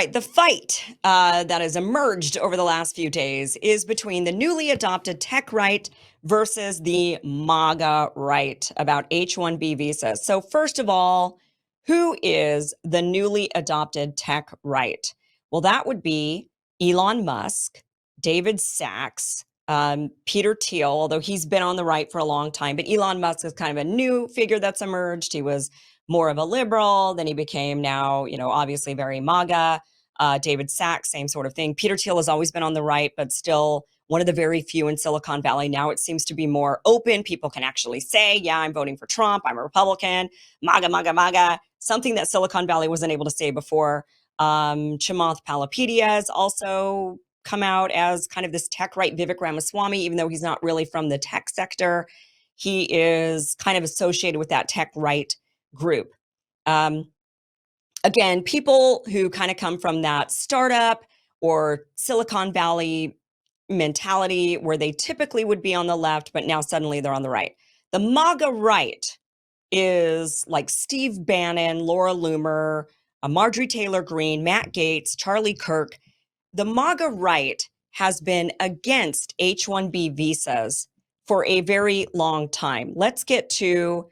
right, the fight that has emerged over the last few days is between the newly adopted tech right versus the MAGA right about H-1B visas. So first of all, who is the newly adopted tech right? Well, that would be Elon Musk, David Sachs, Peter Thiel, although he's been on the right for a long time, but Elon Musk is kind of a new figure that's emerged. He was more of a liberal, then he became now, obviously very MAGA. David Sachs, same sort of thing. Peter Thiel has always been on the right, but still one of the very few in Silicon Valley. Now it seems to be more open. People can actually say, yeah, I'm voting for Trump. I'm a Republican, MAGA, MAGA, MAGA, something that Silicon Valley wasn't able to say before. Chamath Palihapitiya has also come out as kind of this tech right Vivek Ramaswamy, even though he's not really from the tech sector. He is kind of associated with that tech right group. Again, people who kind of come from that startup or Silicon Valley mentality where they typically would be on the left, but now suddenly they're on the right. The MAGA right is like Steve Bannon, Laura Loomer, Marjorie Taylor Greene, Matt Gaetz, Charlie Kirk. The MAGA right has been against H-1B visas for a very long time. Let's get to,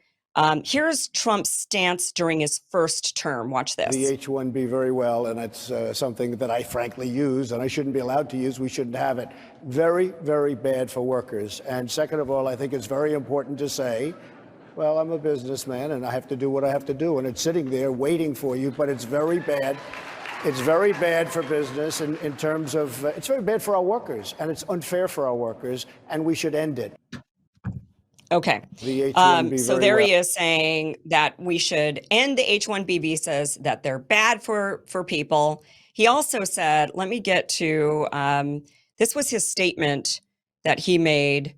here's Trump's stance during his first term. Watch this. The H-1B very well, and it's something that I frankly use, and I shouldn't be allowed to use. We shouldn't have it. Very, very bad for workers. And second of all, I think it's very important to say, well, I'm a businessman, and I have to do what I have to do, and it's sitting there waiting for you, but it's very bad. It's very bad for business in terms of, it's very bad for our workers, and it's unfair for our workers, and we should end it. Okay. The H-1B so there he is saying that we should end the H-1B visas, that they're bad for people. He also said, let me get to, this was his statement that he made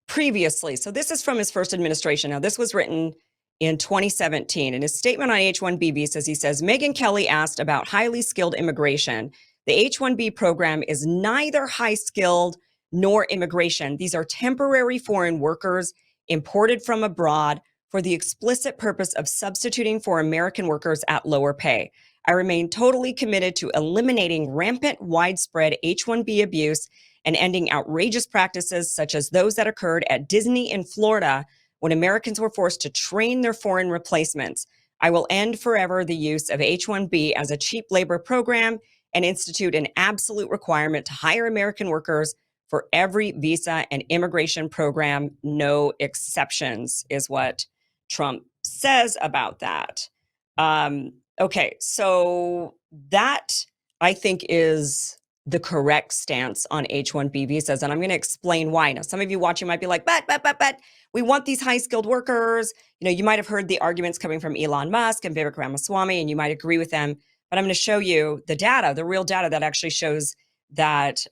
previously. So this is from his first administration. Now, this was written in 2017. In his statement on H-1B visas, he says, Megyn Kelly asked about highly skilled immigration. The H-1B program is neither high skilled nor immigration. These are temporary foreign workers imported from abroad for the explicit purpose of substituting for American workers at lower pay. I remain totally committed to eliminating rampant, widespread H-1B abuse and ending outrageous practices such as those that occurred at Disney in Florida when Americans were forced to train their foreign replacements. I will end forever the use of H-1B as a cheap labor program and institute an absolute requirement to hire American workers for every visa and immigration program, no exceptions, is what Trump says about that. Okay, so that I think is the correct stance on H-1B visas. And I'm going to explain why. Now, some of you watching might be like, but, we want these high-skilled workers. You might have heard the arguments coming from Elon Musk and Vivek Ramaswamy, and you might agree with them. But I'm going to show you the data, the real data that actually shows that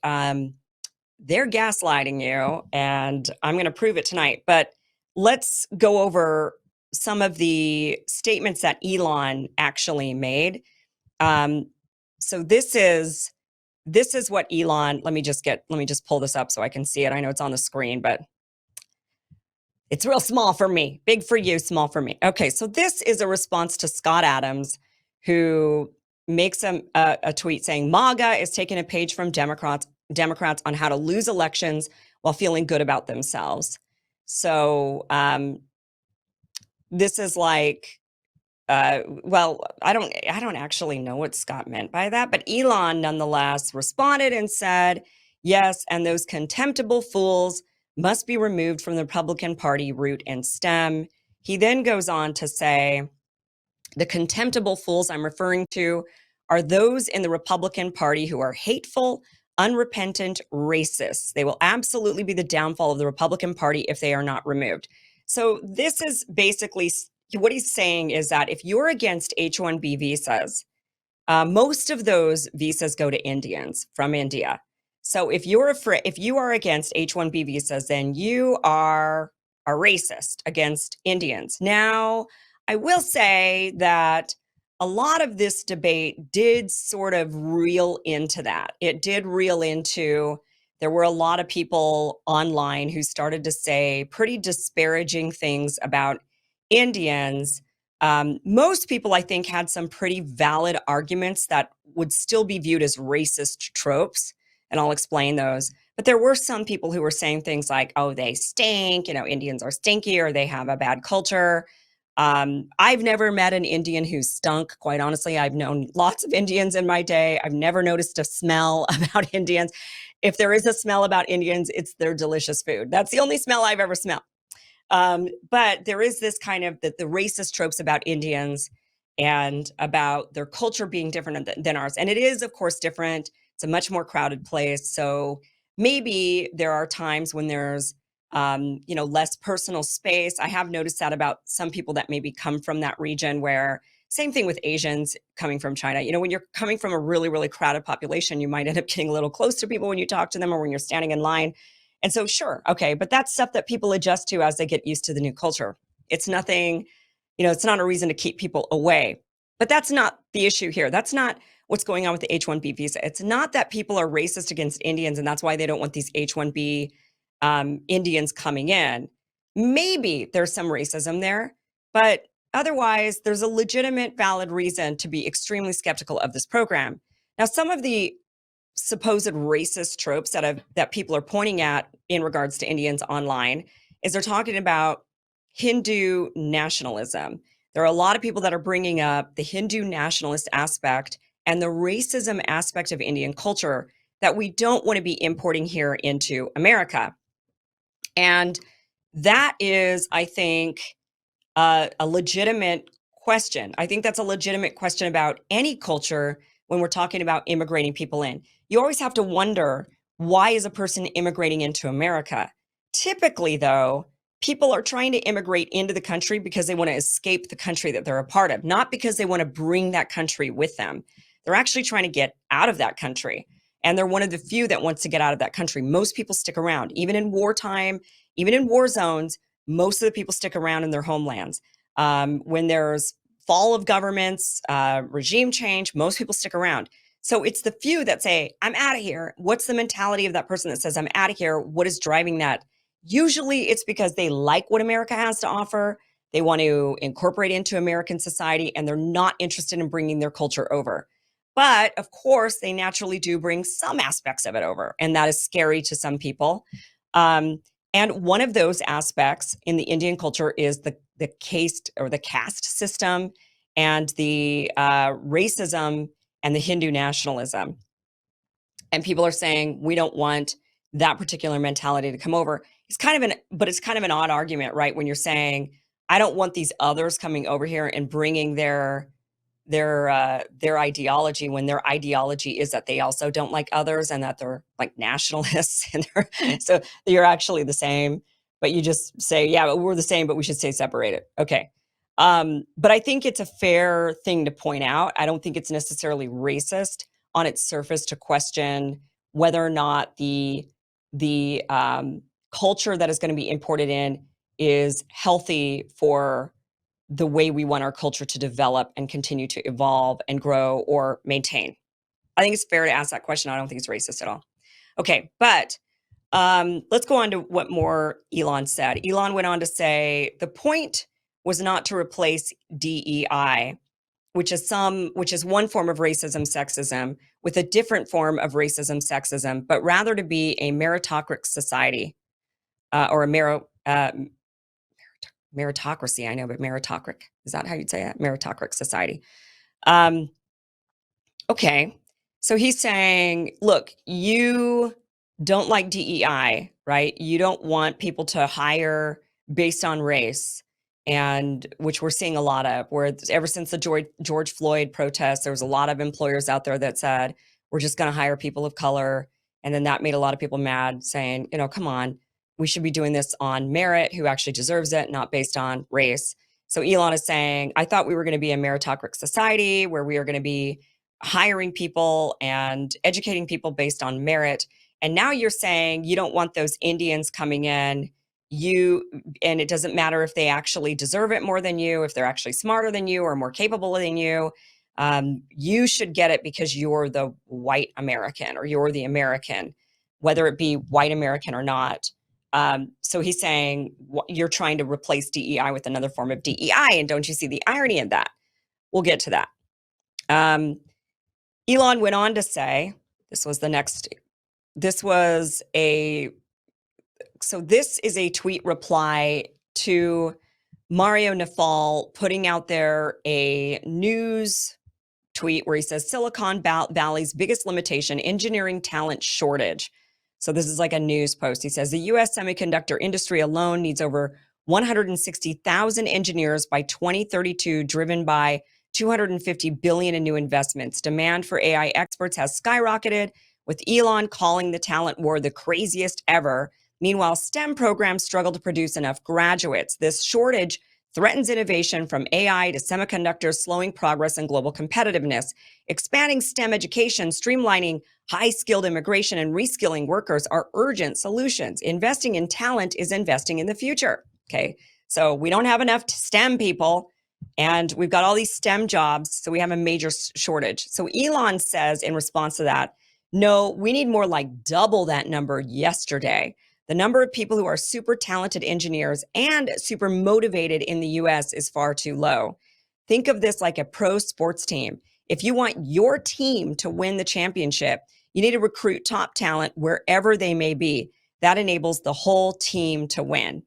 they're gaslighting you, and I'm going to prove it tonight. But let's go over some of the statements that Elon actually made. So this is what Elon, let me just pull this up so I can see it. I know it's on the screen, but it's real small for me. Big for you, small for me. Okay, so this is a response to Scott Adams, who makes a tweet saying MAGA is taking a page from Democrats on how to lose elections while feeling good about themselves. So this is like, well, I don't actually know what Scott meant by that, but Elon nonetheless responded and said, yes, and those contemptible fools must be removed from the Republican Party root and stem. He then goes on to say, the contemptible fools I'm referring to are those in the Republican Party who are hateful, unrepentant racists. They will absolutely be the downfall of the Republican Party if they are not removed. So this is basically what he's saying is that if you're against H-1B visas, most of those visas go to Indians from India. So if you are against H-1B visas, then you are a racist against Indians. Now, I will say that a lot of this debate did sort of reel into that. It did reel into, there were a lot of people online who started to say pretty disparaging things about Indians, Most people, I think, had some pretty valid arguments that would still be viewed as racist tropes, and I'll explain those. But there were some people who were saying things like, oh, they stink, Indians are stinky, or they have a bad culture. I've never met an Indian who stunk, quite honestly. I've known lots of Indians in my day. I've never noticed a smell about Indians. If there is a smell about Indians, it's their delicious food. That's the only smell I've ever smelled. But there is this kind of the racist tropes about Indians and about their culture being different than ours. And it is, of course, different. It's a much more crowded place. So maybe there are times when there's, less personal space. I have noticed that about some people that maybe come from that region where, same thing with Asians coming from China. When you're coming from a really, really crowded population, you might end up getting a little close to people when you talk to them or when you're standing in line. And so, sure, okay, but that's stuff that people adjust to as they get used to the new culture. It's nothing, it's not a reason to keep people away. But that's not the issue here. That's not what's going on with the H-1B visa. It's not that people are racist against Indians and that's why they don't want these H-1B Indians coming in. Maybe there's some racism there, but otherwise, there's a legitimate, valid reason to be extremely skeptical of this program. Now, some of the supposed racist tropes that people are pointing at in regards to Indians online is they're talking about Hindu nationalism. There are a lot of people that are bringing up the Hindu nationalist aspect and the racism aspect of Indian culture that we don't want to be importing here into America. And that is, I think, a legitimate question. I think that's a legitimate question about any culture when we're talking about immigrating people in. You always have to wonder, why is a person immigrating into America? Typically, though, people are trying to immigrate into the country because they want to escape the country that they're a part of, not because they want to bring that country with them. They're actually trying to get out of that country. And they're one of the few that wants to get out of that country. Most people stick around, even in wartime, even in war zones. Most of the people stick around in their homelands. When there's fall of governments, regime change, most people stick around. So it's the few that say, I'm out of here. What's the mentality of that person that says, I'm out of here? What is driving that? Usually it's because they like what America has to offer. They want to incorporate into American society, and they're not interested in bringing their culture over. But of course, they naturally do bring some aspects of it over, and that is scary to some people. And one of those aspects in the Indian culture is the caste system and the racism and the Hindu nationalism. And people are saying we don't want that particular mentality to come over. It's kind of an odd argument, right? When you're saying I don't want these others coming over here and bringing their ideology, when their ideology is that they also don't like others and that they're like nationalists and so you're actually the same, but you just say, yeah, but we're the same, but we should stay separated. Okay. But I think it's a fair thing to point out. I don't think it's necessarily racist on its surface to question whether or not the culture that is going to be imported in is healthy for the way we want our culture to develop and continue to evolve and grow or maintain. I think it's fair to ask that question. I don't think it's racist at all. Okay, but let's go on to what more Elon said. Elon went on to say the point was not to replace DEI, which is one form of racism, sexism, with a different form of racism, sexism, but rather to be a meritocratic society or a meritocracy. I know, but meritocratic. Is that how you'd say it? Meritocratic society. Um, okay. So he's saying, look, you don't like DEI, right? You don't want people to hire based on race, and which we're seeing a lot of, where ever since the George Floyd protests, there was a lot of employers out there that said, we're just going to hire people of color. And then that made a lot of people mad, saying, come on, we should be doing this on merit, who actually deserves it, not based on race. So Elon is saying, I thought we were going to be a meritocratic society where we are going to be hiring people and educating people based on merit. And now you're saying you don't want those Indians coming in. And it doesn't matter if they actually deserve it more than you, if they're actually smarter than you or more capable than you. You should get it because you're the white American or you're the American, whether it be white American or not. So he's saying you're trying to replace DEI with another form of DEI, and don't you see the irony in that? We'll get to that. Elon went on to say, this is a tweet reply to Mario Nafal putting out there a news tweet where he says Silicon Valley's biggest limitation, engineering talent shortage. So this is like a news post. He says the US semiconductor industry alone needs over 160,000 engineers by 2032, driven by 250 billion in new investments. Demand for AI experts has skyrocketed, with Elon calling the talent war the craziest ever. Meanwhile, STEM programs struggle to produce enough graduates. This shortage threatens innovation from AI to semiconductors, slowing progress and global competitiveness. Expanding STEM education, streamlining high-skilled immigration, and reskilling workers are urgent solutions. Investing in talent is investing in the future. Okay, so we don't have enough STEM people, and we've got all these STEM jobs, so we have a major shortage. So Elon says in response to that, no, we need more like double that number yesterday. The number of people who are super talented engineers and super motivated in the US is far too low. Think of this like a pro sports team. If you want your team to win the championship, you need to recruit top talent wherever they may be. That enables the whole team to win.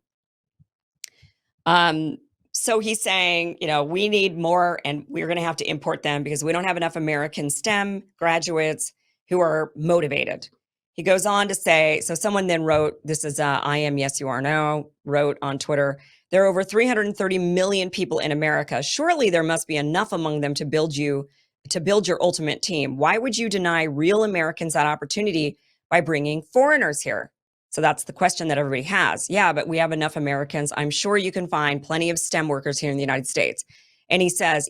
So he's saying, we need more, and we're going to have to import them because we don't have enough American STEM graduates who are motivated. He goes on to say, so someone then wrote, this is I am yes you are no, wrote on Twitter, there are over 330 million people in America. Surely there must be enough among them to build your ultimate team. Why would you deny real Americans that opportunity by bringing foreigners here? So that's the question that everybody has. Yeah, but we have enough Americans. I'm sure you can find plenty of STEM workers here in the United States. And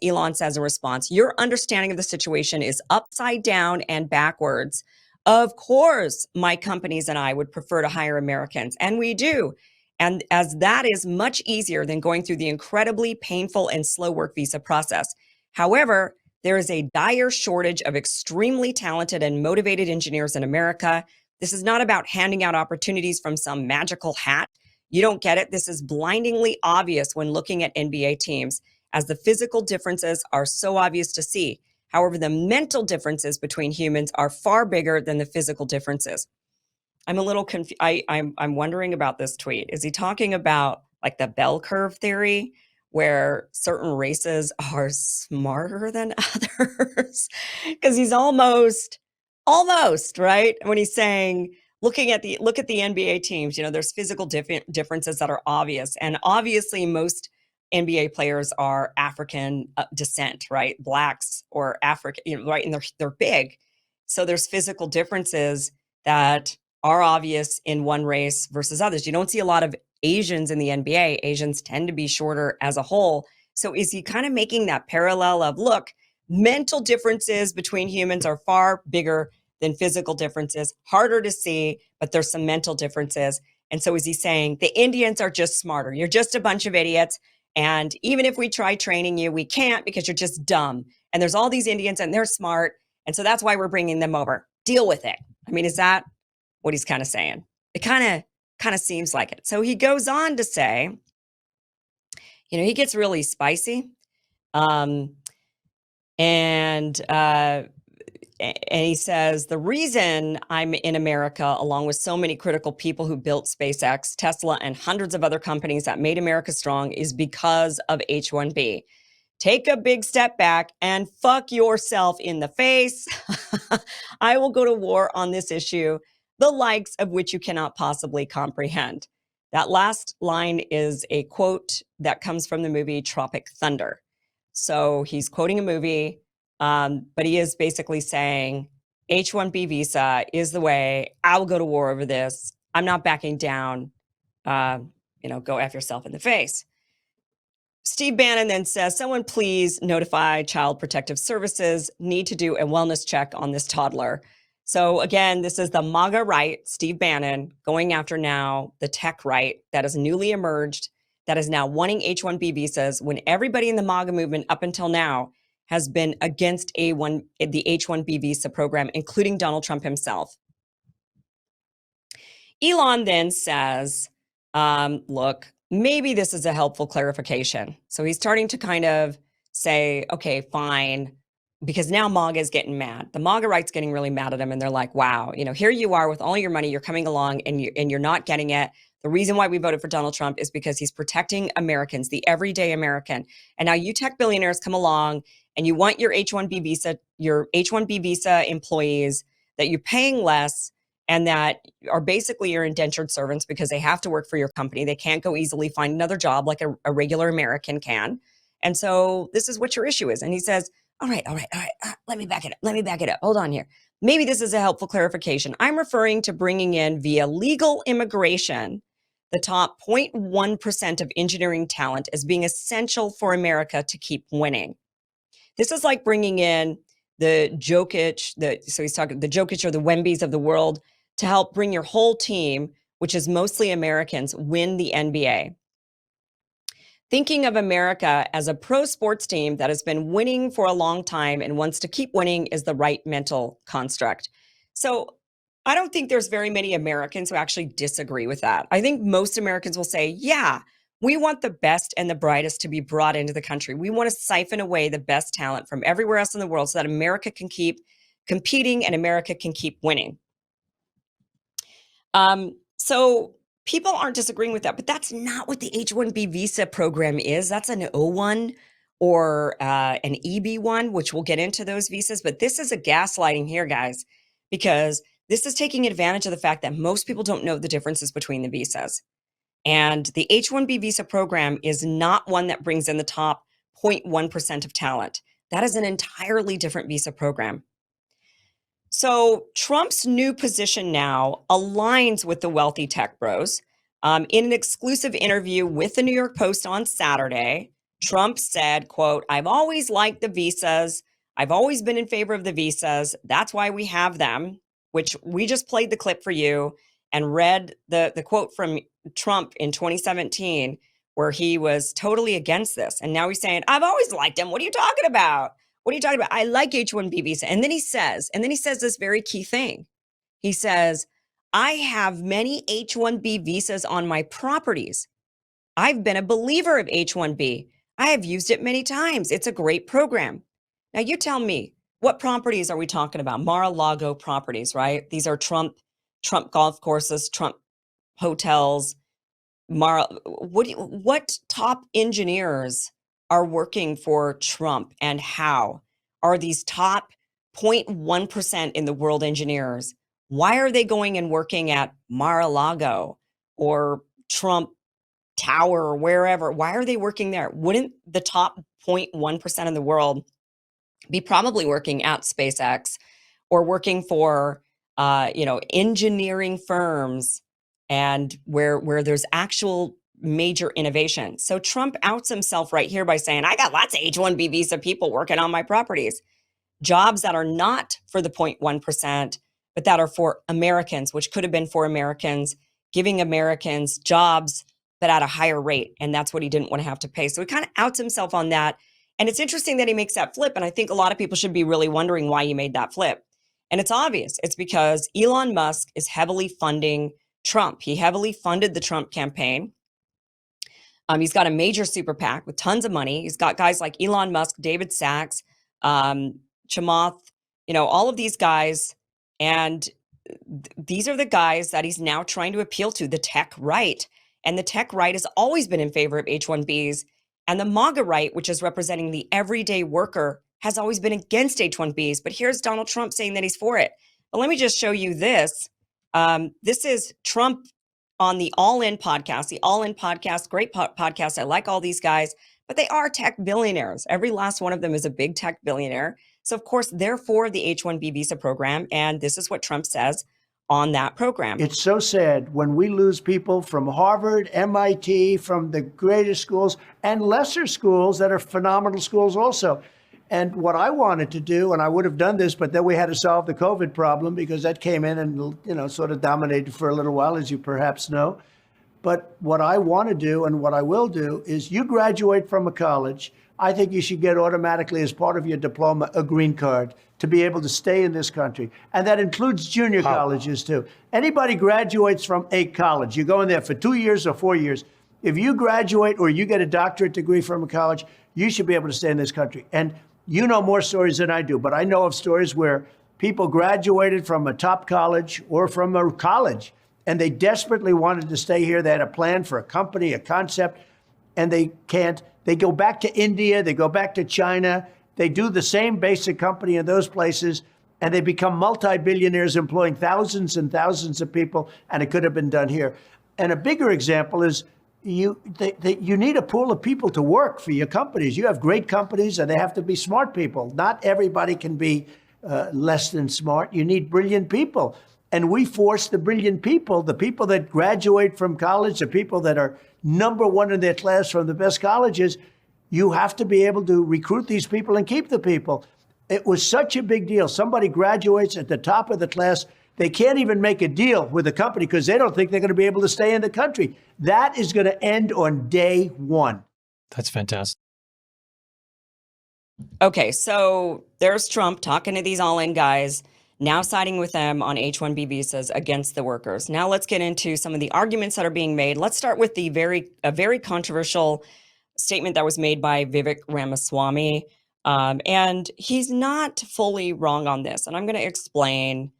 Elon says in response, your understanding of the situation is upside down and backwards. Of course, my companies and I would prefer to hire Americans, and we do. And as that is much easier than going through the incredibly painful and slow work visa process. However, there is a dire shortage of extremely talented and motivated engineers in America. This is not about handing out opportunities from some magical hat. You don't get it. This is blindingly obvious when looking at NBA teams, as the physical differences are so obvious to see. However, the mental differences between humans are far bigger than the physical differences. I'm a little confused. I'm wondering about this tweet. Is he talking about like the bell curve theory, where certain races are smarter than others? Because he's almost right when he's saying, look at the NBA teams. There's physical differences that are obvious, and obviously most NBA players are African descent, right? Blacks or African, right? And they're big, so there's physical differences that are obvious in one race versus others. You don't see a lot of Asians in the NBA. Asians tend to be shorter as a whole. So is he kind of making that parallel of, look, mental differences between humans are far bigger than physical differences, harder to see, but there's some mental differences. And so is he saying the Indians are just smarter? You're just a bunch of idiots. And even if we try training you, we can't because you're just dumb. And there's all these Indians and they're smart. And so that's why we're bringing them over. Deal with it. I mean, is that what he's kind of saying? It kind of seems like it. So he goes on to say, he gets really spicy. And he says, the reason I'm in America, along with so many critical people who built SpaceX, Tesla, and hundreds of other companies that made America strong, is because of H-1B. Take a big step back and fuck yourself in the face. I will go to war on this issue, the likes of which you cannot possibly comprehend. That last line is a quote that comes from the movie Tropic Thunder. So he's quoting a movie, but he is basically saying H-1B visa is the way. I will go to war over this. I'm not backing down. Go F yourself in the face. Steve Bannon then says, someone please notify Child Protective Services, need to do a wellness check on this toddler. So again, this is the MAGA right, Steve Bannon, going after now the tech right that is newly emerged, that is now wanting H-1B visas, when everybody in the MAGA movement up until now has been against the H-1B visa program, including Donald Trump himself. Elon then says, look, maybe this is a helpful clarification. So he's starting to kind of say, okay, fine, because now MAGA is getting mad. The MAGA right's getting really mad at him, and they're like, wow, here you are with all your money, you're coming along and you're not getting it. The reason why we voted for Donald Trump is because he's protecting Americans, the everyday American. And now you tech billionaires come along and you want your H-1B visa employees that you're paying less and that are basically your indentured servants because they have to work for your company. They can't go easily find another job like a regular American can. And so this is what your issue is. And he says, all right. Let me back it up. Hold on here. Maybe this is a helpful clarification. I'm referring to bringing in via legal immigration the top 0.1% of engineering talent as being essential for America to keep winning. This is like bringing in the Jokic, so he's talking the Jokic or the Wembys of the world to help bring your whole team, which is mostly Americans, win the NBA. Thinking of America as a pro sports team that has been winning for a long time and wants to keep winning is the right mental construct. So I don't think there's very many Americans who actually disagree with that. I think most Americans will say, yeah, we want the best and the brightest to be brought into the country. We want to siphon away the best talent from everywhere else in the world so that America can keep competing and America can keep winning. So people aren't disagreeing with that, but that's not what the H-1B visa program is. That's an O-1 or an EB-1, which we'll get into those visas. But this is a gaslighting here, guys, because this is taking advantage of the fact that most people don't know the differences between the visas. And the H-1B visa program is not one that brings in the top 0.1% of talent. That is an entirely different visa program. So Trump's new position now aligns with the wealthy tech bros. In an exclusive interview with the New York Post on Saturday, Trump said, quote, I've always liked the visas. I've always been in favor of the visas. That's why we have them, which we just played the clip for you and read the quote from Trump in 2017, where he was totally against this. And now he's saying, I've always liked them. What are you talking about? What are you talking about? I like H-1B visa. And then he says this very key thing. He says, I have many H-1B visas on my properties. I've been a believer of H-1B. I have used it many times. It's a great program. Now you tell me, what properties are we talking about? Mar-a-Lago properties, right? These are Trump golf courses, Trump hotels. What top engineers are working for Trump and how? Are these top 0.1% in the world engineers? Why are they going and working at Mar-a-Lago or Trump Tower or wherever? Why are they working there? Wouldn't the top 0.1% in the world be probably working at SpaceX or working for engineering firms and where there's actual major innovation? So Trump outs himself right here by saying, I got lots of H-1B visa people working on my properties. Jobs that are not for the 0.1%, but that are for Americans, which could have been for Americans, giving Americans jobs, but at a higher rate. And that's what he didn't want to have to pay. So he kind of outs himself on that. And it's interesting that he makes that flip. And I think a lot of people should be really wondering why he made that flip. And it's obvious. It's because Elon Musk is heavily funding Trump. He heavily funded the Trump campaign. He's got a major super PAC with tons of money. He's got guys like Elon Musk, David Sachs, Chamath, all of these guys. And these are the guys that he's now trying to appeal to, the tech right. And the tech right has always been in favor of H-1Bs. And the MAGA right, which is representing the everyday worker, has always been against H-1Bs. But here's Donald Trump saying that he's for it. But let me just show you this. This is Trump on the All In podcast. The All In podcast, great podcast. I like all these guys, but they are tech billionaires. Every last one of them is a big tech billionaire. So, of course, they're for the H-1B visa program. And this is what Trump says on that program. It's so sad when we lose people from Harvard, MIT, from the greatest schools and lesser schools that are phenomenal schools also. And what I wanted to do, and I would have done this, but then we had to solve the COVID problem because that came in and, sort of dominated for a little while, as you perhaps know. But what I want to do and what I will do is you graduate from a college, I think you should get automatically, as part of your diploma, a green card to be able to stay in this country. And that includes junior colleges, too. Anybody graduates from a college, you go in there for 2 years or 4 years. If you graduate or you get a doctorate degree from a college, you should be able to stay in this country. And you know more stories than I do, but I know of stories where people graduated from a top college or from a college, and they desperately wanted to stay here. They had a plan for a company, a concept, and they can't. They go back to India, they go back to China, they do the same basic company in those places, and they become multi-billionaires employing thousands and thousands of people, and it could have been done here. And a bigger example is you need a pool of people to work for your companies. You have great companies, and they have to be smart people. Not everybody can be less than smart. You need brilliant people. And we force the brilliant people, the people that graduate from college, the people that are number one in their class from the best colleges, you have to be able to recruit these people and keep the people. It was such a big deal. Somebody graduates at the top of the class. They can't even make a deal with the company because they don't think they're going to be able to stay in the country. That is going to end on day one. That's fantastic. Okay, so there's Trump talking to these all-in guys, now siding with them on H-1B visas against the workers. Now let's get into some of the arguments that are being made. Let's start with the very controversial statement that was made by Vivek Ramaswamy. And he's not fully wrong on this. And I'm going to explain.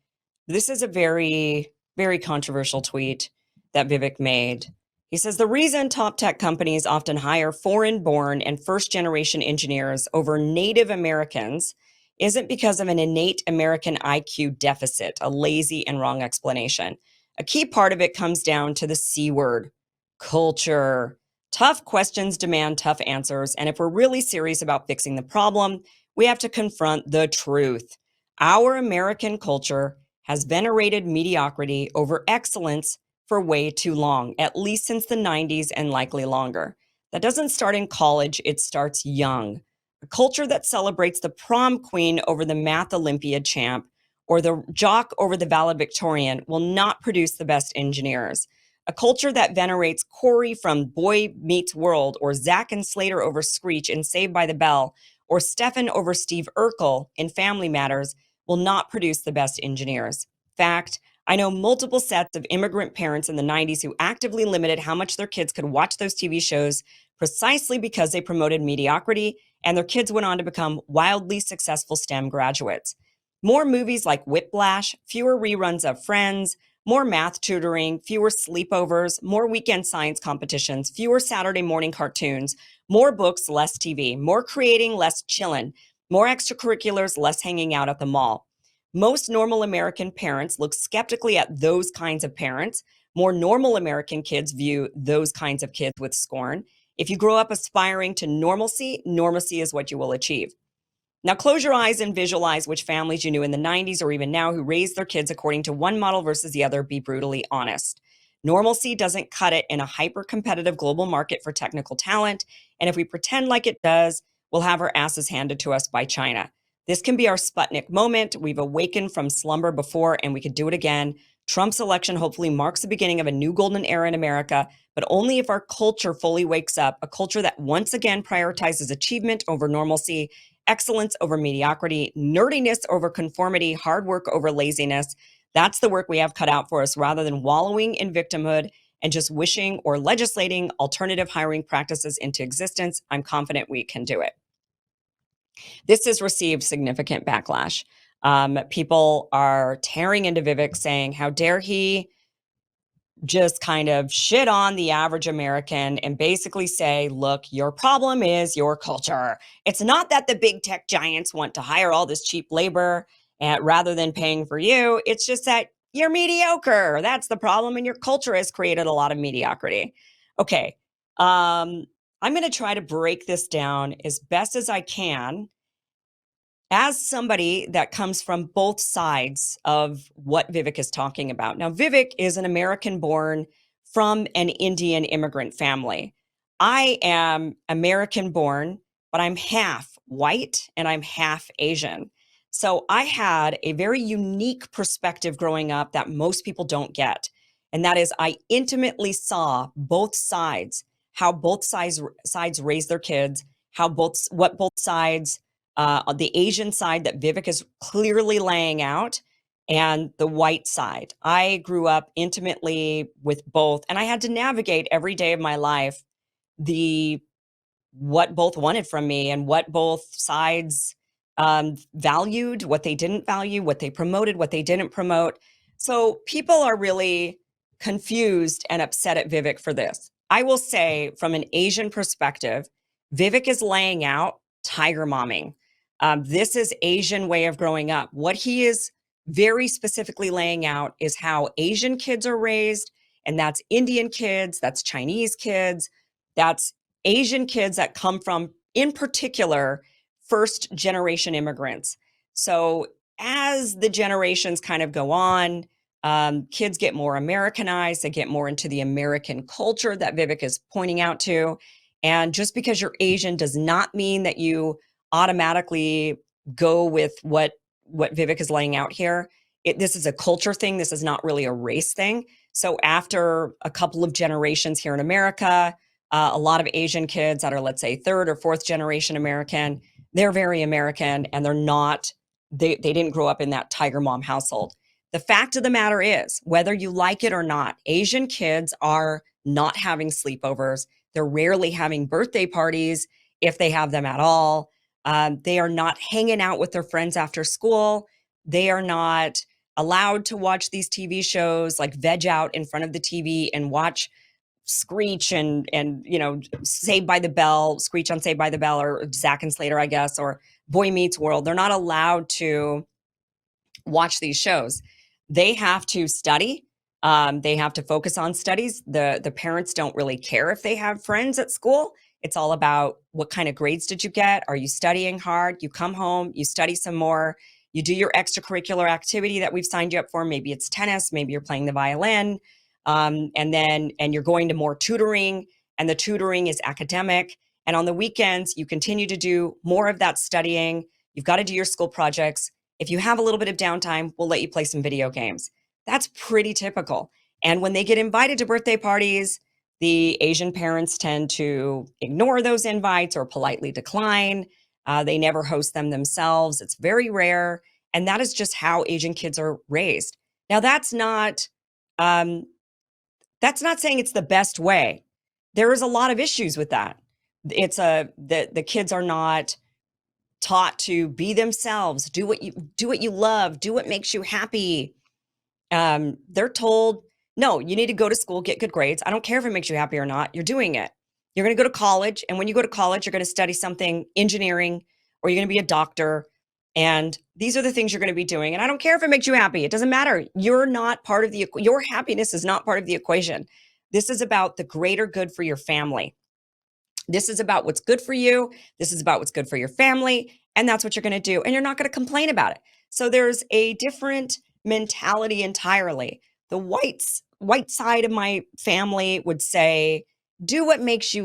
This is a very, very controversial tweet that Vivek made. He says the reason top tech companies often hire foreign-born and first-generation engineers over Native Americans isn't because of an innate American IQ deficit, a lazy and wrong explanation. A key part of it comes down to the C word, culture. Tough questions demand tough answers, and if we're really serious about fixing the problem, we have to confront the truth. Our American culture has venerated mediocrity over excellence for way too long, at least since the 90s and likely longer. That doesn't start in college, it starts young. A culture that celebrates the prom queen over the math Olympiad champ or the jock over the valedictorian will not produce the best engineers. A culture that venerates Corey from Boy Meets World or Zack and Slater over Screech in Saved by the Bell or Stefan over Steve Urkel in Family Matters will not produce the best engineers. Fact, I know multiple sets of immigrant parents in the 90s who actively limited how much their kids could watch those TV shows precisely because they promoted mediocrity, and their kids went on to become wildly successful STEM graduates. More movies like Whiplash, fewer reruns of Friends, more math tutoring, fewer sleepovers, more weekend science competitions, fewer Saturday morning cartoons, more books, less TV, more creating, less chillin', more extracurriculars, less hanging out at the mall. Most normal American parents look skeptically at those kinds of parents. More normal American kids view those kinds of kids with scorn. If you grow up aspiring to normalcy, normalcy is what you will achieve. Now close your eyes and visualize which families you knew in the 90s or even now who raised their kids according to one model versus the other. Be brutally honest. Normalcy doesn't cut it in a hyper-competitive global market for technical talent, and if we pretend like it does, we'll have our asses handed to us by China. This can be our Sputnik moment. We've awakened from slumber before, and we could do it again. Trump's election hopefully marks the beginning of a new golden era in America, but only if our culture fully wakes up, a culture that once again prioritizes achievement over normalcy, excellence over mediocrity, nerdiness over conformity, hard work over laziness. That's the work we have cut out for us rather than wallowing in victimhood and just wishing or legislating alternative hiring practices into existence. I'm confident we can do it. This has received significant backlash. People are tearing into Vivek saying, how dare he just kind of shit on the average American and basically say, look, your problem is your culture. It's not that the big tech giants want to hire all this cheap labor rather than paying for you. It's just that you're mediocre. That's the problem. And your culture has created a lot of mediocrity. Okay. I'm going to try to break this down as best as I can as somebody that comes from both sides of what Vivek is talking about. Now, Vivek is an American born from an Indian immigrant family. I am American born, but I'm half white and I'm half Asian. So I had a very unique perspective growing up that most people don't get. And that is I intimately saw both sides, how both sides raise their kids, what both sides, on the Asian side that Vivek is clearly laying out, and the white side. I grew up intimately with both, and I had to navigate every day of my life the what both wanted from me and what both sides valued, what they didn't value, what they promoted, what they didn't promote. So people are really confused and upset at Vivek for this. I will say, from an Asian perspective, Vivek is laying out tiger momming. This is Asian way of growing up. What he is very specifically laying out is how Asian kids are raised, and that's Indian kids, that's Chinese kids, that's Asian kids that come from, in particular, first generation immigrants. So as the generations kind of go on, kids get more Americanized, they get more into the American culture that Vivek is pointing out to. And just because you're Asian does not mean that you automatically go with what Vivek is laying out here. This is a culture thing. This is not really a race thing. So after a couple of generations here in America, a lot of Asian kids that are, let's say, third or fourth generation American, they're very American, and they're not, they didn't grow up in that tiger mom household. The fact of the matter is, whether you like it or not, Asian kids are not having sleepovers. They're rarely having birthday parties, if they have them at all. They are not hanging out with their friends after school. They are not allowed to watch these TV shows, like veg out in front of the TV and watch Screech and Saved by the Bell, Screech on Saved by the Bell, or Zack and Slater, I guess, or Boy Meets World. They're not allowed to watch these shows. They have to study. They have to focus on studies. The parents don't really care if they have friends at school. It's all about, what kind of grades did you get? Are you studying hard? You come home, you study some more, you do your extracurricular activity that we've signed you up for. Maybe it's tennis, maybe you're playing the violin, and you're going to more tutoring, and the tutoring is academic. And on the weekends, you continue to do more of that studying. You've got to do your school projects. If you have a little bit of downtime, we'll let you play some video games. That's pretty typical. And when they get invited to birthday parties, the Asian parents tend to ignore those invites or politely decline. They never host them themselves. It's very rare. And that is just how Asian kids are raised. Now, um, that's not saying it's the best way. There is a lot of issues with that. The kids are not taught to be themselves, do what you love, do what makes you happy. They're told, no, you need to go to school, get good grades. I don't care if it makes you happy or not. You're doing it. You're going to go to college, and when you go to college, you're going to study something, engineering, or you're going to be a doctor. And these are the things you're going to be doing. And I don't care if it makes you happy. It doesn't matter. You're not part of your happiness is not part of the equation. This is about the greater good for your family. This is about what's good for you. This is about what's good for your family. And that's what you're going to do. And you're not going to complain about it. So there's a different mentality entirely. The white side of my family would say, do what makes you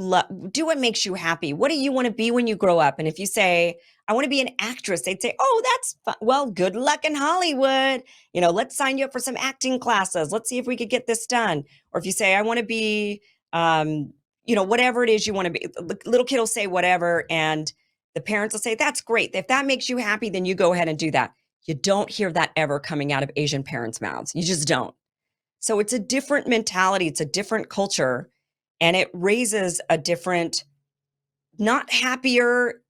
do what makes you happy. What do you want to be when you grow up? And if you say, I want to be an actress, they'd say, oh, that's fun. Well, good luck in Hollywood. Let's sign you up for some acting classes. Let's see if we could get this done. Or if you say, I want to be, whatever it is you want to be, the little kid will say whatever, and the parents will say, that's great. If that makes you happy, then you go ahead and do that. You don't hear that ever coming out of Asian parents' mouths. You just don't. So it's a different mentality. It's a different culture, and it raises a different, not happier.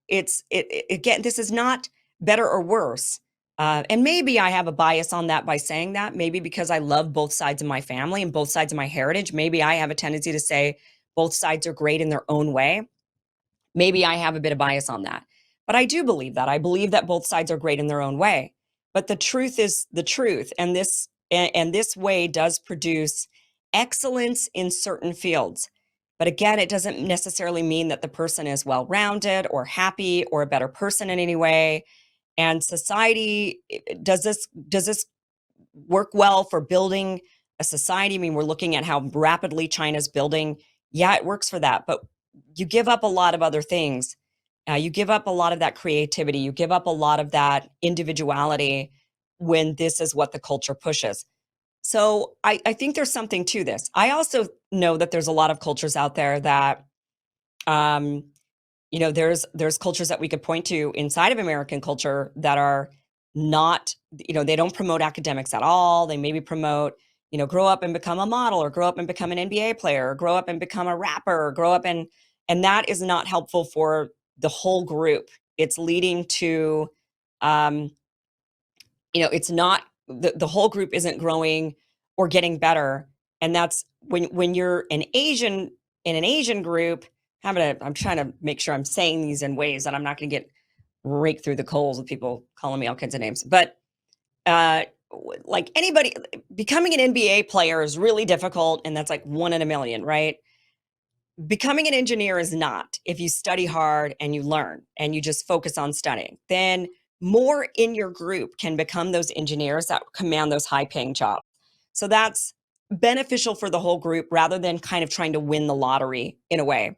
Again, this is not better or worse. And maybe I have a bias on that by saying that, maybe because I love both sides of my family and both sides of my heritage. Maybe I have a tendency to say both sides are great in their own way. Maybe I have a bit of bias on that. But I do believe that. I believe that both sides are great in their own way. But the truth is the truth. And this way does produce excellence in certain fields. But again, it doesn't necessarily mean that the person is well-rounded or happy or a better person in any way. And society, does this work well for building a society? I mean, we're looking at how rapidly China's building. Yeah, it works for that, but you give up a lot of other things. You give up a lot of that creativity. You give up a lot of that individuality when this is what the culture pushes. So I think there's something to this. I also know that there's a lot of cultures out there that there's cultures that we could point to inside of American culture that are not, they don't promote academics at all. They maybe promote, grow up and become a model, or grow up and become an NBA player, or grow up and become a rapper, or grow up and that is not helpful for the whole group. It's leading to, it's not, the whole group isn't growing or getting better. And that's when you're an Asian in an Asian group. I'm trying to make sure I'm saying these in ways that I'm not going to get raked through the coals with people calling me all kinds of names. But uh, like anybody, becoming an NBA player is really difficult, and that's like 1 in a million, right? Becoming an engineer is not. If you study hard and you learn and you just focus on studying, then more in your group can become those engineers that command those high paying jobs. So that's beneficial for the whole group rather than kind of trying to win the lottery in a way.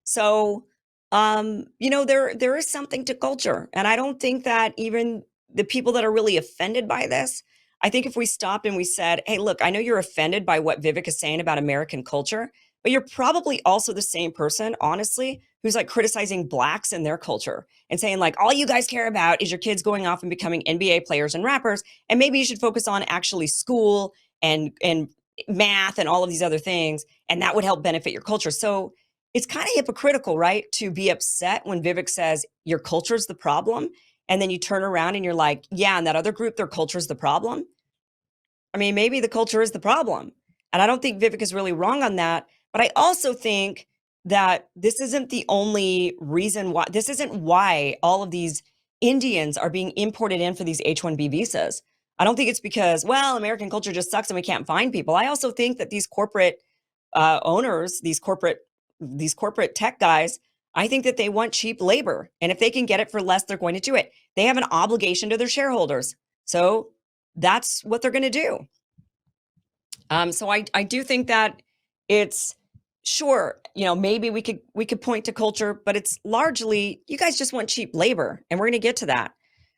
So, there is something to culture, and I don't think that even the people that are really offended by this. I think if we stopped and we said, "Hey, look, I know you're offended by what Vivek is saying about American culture, but you're probably also the same person, honestly, who's like criticizing blacks and their culture and saying like all you guys care about is your kids going off and becoming NBA players and rappers, and maybe you should focus on actually school and math and all of these other things, and that would help benefit your culture." So it's kind of hypocritical, right? To be upset when Vivek says your culture's the problem. And then you turn around and you're like, yeah, and that other group, their culture's the problem. I mean, maybe the culture is the problem. And I don't think Vivek is really wrong on that. But I also think that this isn't the only reason why, this isn't why all of these Indians are being imported in for these H-1B visas. I don't think it's because, well, American culture just sucks and we can't find people. I also think that these corporate owners, these corporate tech guys, I think that they want cheap labor. And if they can get it for less, they're going to do it. They have an obligation to their shareholders. So that's what they're going to do. So I do think that it's sure, maybe we could point to culture, but it's largely you guys just want cheap labor, and we're going to get to that.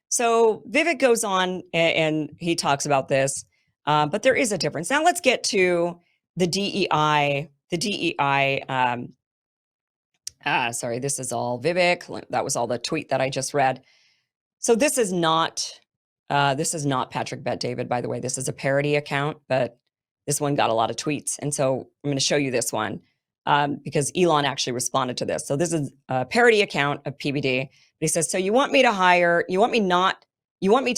So Vivek goes on and he talks about this, but there is a difference. Now let's get to the DEI. The DEI. Sorry, this is all Vivek. That was all the tweet that I just read. So this is not Patrick Bet David, by the way. This is a parody account, but this one got a lot of tweets. And so I'm going to show you this one because Elon actually responded to this. So this is a parody account of PBD. But he says, so you want me to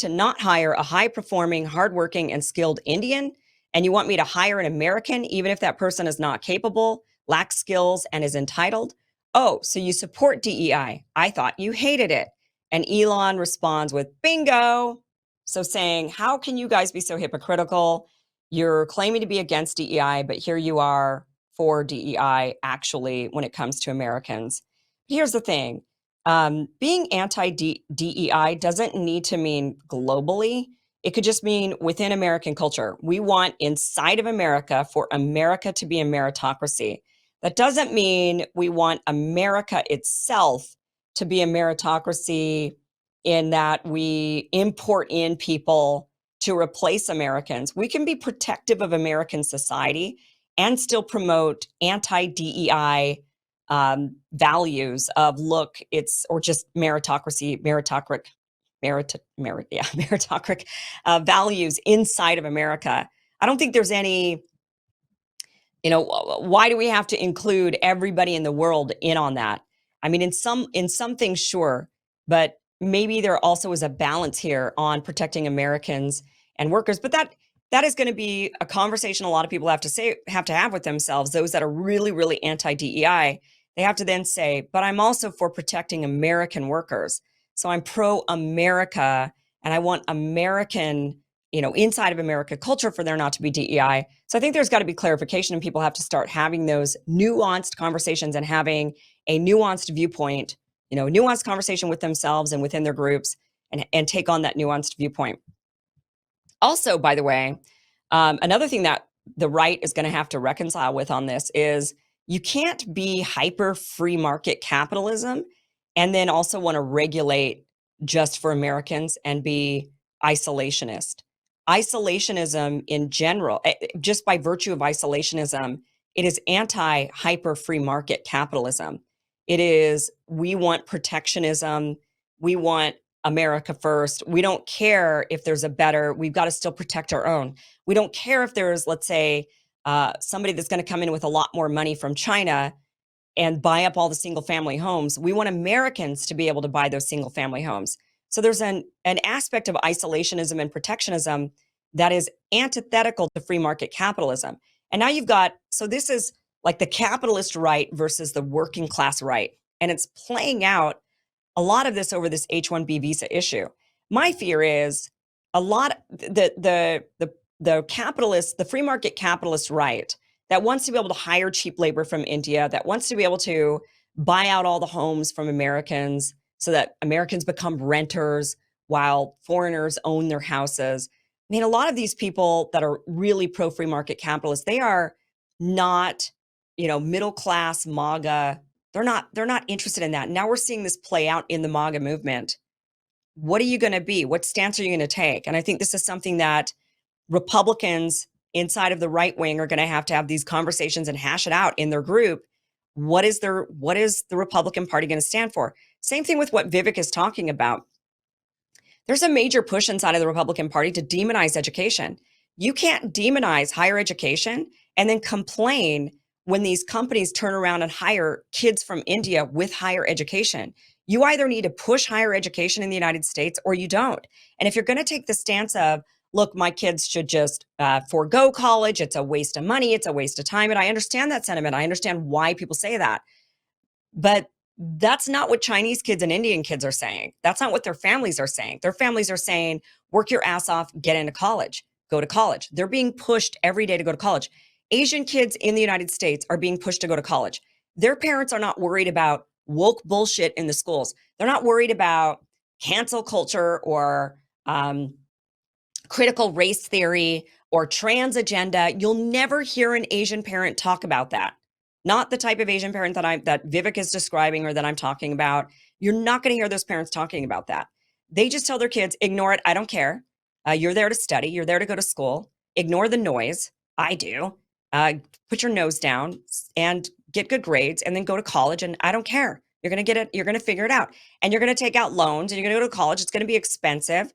not hire a high performing, hardworking and skilled Indian? And you want me to hire an American, even if that person is not capable, lacks skills and is entitled? Oh, so you support DEI. I thought you hated it. And Elon responds with bingo. So saying, how can you guys be so hypocritical? You're claiming to be against DEI, but here you are for DEI, actually, when it comes to Americans. Here's the thing. Being anti-DEI doesn't need to mean globally. It could just mean within American culture. We want inside of America for America to be a meritocracy. That doesn't mean we want America itself to be a meritocracy in that we import in people to replace Americans. We can be protective of American society and still promote anti-DEI values of or just meritocratic values inside of America. I don't think there's any, why do we have to include everybody in the world in on that? I mean, in some things, sure, but maybe there also is a balance here on protecting Americans and workers. But that is going to be a conversation a lot of people have to have with themselves. Those that are really, really anti-DEI, they have to then say, but I'm also for protecting American workers. So I'm pro-America, and I want American, inside of America culture for there not to be DEI. So I think there's got to be clarification, and people have to start having those nuanced conversations and having a nuanced viewpoint, nuanced conversation with themselves and within their groups, and take on that nuanced viewpoint. Also, by the way, another thing that the right is going to have to reconcile with on this is you can't be hyper free market capitalism and then also want to regulate just for Americans and be isolationist. Isolationism in general, just by virtue of isolationism, it is anti hyper free market capitalism. It is, we want protectionism. We want America first. We don't care if there's a better, we've got to still protect our own. We don't care if there's, let's say, somebody that's going to come in with a lot more money from China and buy up all the single family homes. We want Americans to be able to buy those single family homes. So there's an aspect of isolationism and protectionism that is antithetical to free market capitalism. And now you've got, so this is like the capitalist right versus the working class right. And it's playing out a lot of this over this H-1B visa issue. My fear is a lot the capitalist, the free market capitalist right that wants to be able to hire cheap labor from India, that wants to be able to buy out all the homes from Americans so that Americans become renters while foreigners own their houses. I mean, a lot of these people that are really pro free market capitalists, they are not, middle class MAGA. They're not interested in that. Now we're seeing this play out in the MAGA movement. What are you going to be? What stance are you going to take? And I think this is something that Republicans inside of the right wing are going to have these conversations and hash it out in their group. What is the Republican Party going to stand for? Same thing with what Vivek is talking about. There's a major push inside of the Republican Party to demonize education. You can't demonize higher education and then complain when these companies turn around and hire kids from India with higher education. You either need to push higher education in the United States or you don't. And if you're going to take the stance of, look, my kids should just forego college, it's a waste of money, it's a waste of time. And I understand that sentiment. I understand why people say that. But that's not what Chinese kids and Indian kids are saying. That's not what their families are saying. Their families are saying, work your ass off, get into college, go to college. They're being pushed every day to go to college. Asian kids in the United States are being pushed to go to college. Their parents are not worried about woke bullshit in the schools. They're not worried about cancel culture or critical race theory or trans agenda. You'll never hear an Asian parent talk about that. Not the type of Asian parent that Vivek is describing or that I'm talking about. You're not going to hear those parents talking about that. They just tell their kids, ignore it. I don't care. You're there to study. You're there to go to school. Ignore the noise. I do. Put your nose down and get good grades and then go to college. And I don't care. You're going to get it. You're going to figure it out. And you're going to take out loans and you're going to go to college. It's going to be expensive.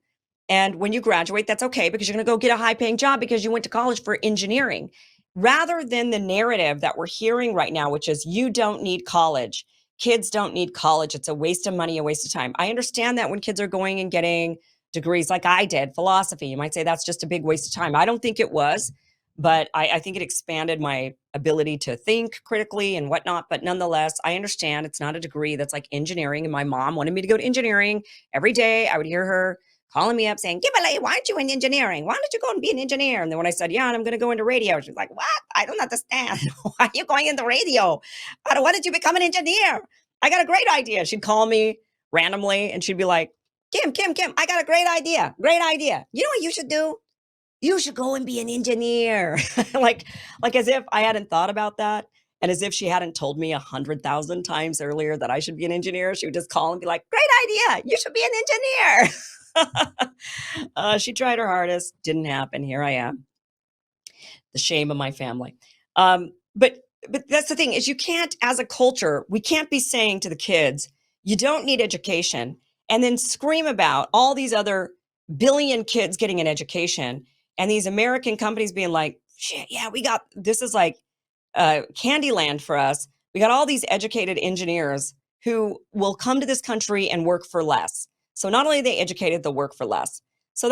And when you graduate, that's okay because you're going to go get a high paying job because you went to college for engineering. Rather than the narrative that we're hearing right now, which is you don't need college. Kids don't need college. It's a waste of money, a waste of time. I understand that when kids are going and getting degrees like I did, philosophy, you might say that's just a big waste of time. I don't think it was, but I think it expanded my ability to think critically and whatnot. But nonetheless, I understand it's not a degree that's like engineering. And my mom wanted me to go to engineering every day. I would hear her calling me up saying, Kimberly, why aren't you in engineering? Why don't you go and be an engineer? And then when I said, yeah, and I'm going to go into radio, she was like, what? I don't understand. Why are you going into radio? Why did you become an engineer? I got a great idea. She'd call me randomly and she'd be like, Kim, I got a great idea. Great idea. You know what you should do? You should go and be an engineer. like as if I hadn't thought about that. And as if she hadn't told me 100,000 times earlier that I should be an engineer, she would just call and be like, great idea. You should be an engineer. She tried her hardest. Didn't happen. Here I am. The shame of my family. But that's the thing is you can't, as a culture, we can't be saying to the kids, you don't need education and then scream about all these other billion kids getting an education and these American companies being like, shit, yeah, this is like Candyland for us. We got all these educated engineers who will come to this country and work for less. So not only are they educated, they'll work for less. So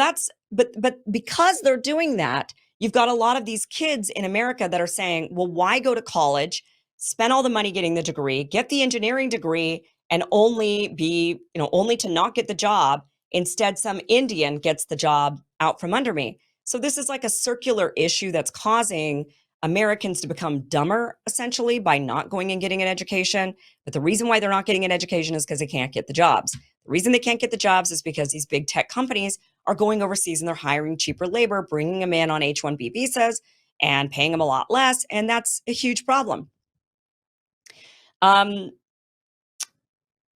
but because they're doing that, you've got a lot of these kids in America that are saying, well, why go to college, spend all the money getting the degree, get the engineering degree, and only to not get the job. Instead, some Indian gets the job out from under me. So this is like a circular issue that's causing Americans to become dumber, essentially, by not going and getting an education. But the reason why they're not getting an education is because they can't get the jobs. The reason they can't get the jobs is because these big tech companies are going overseas and they're hiring cheaper labor, bringing them in on H-1B visas and paying them a lot less. And that's a huge problem.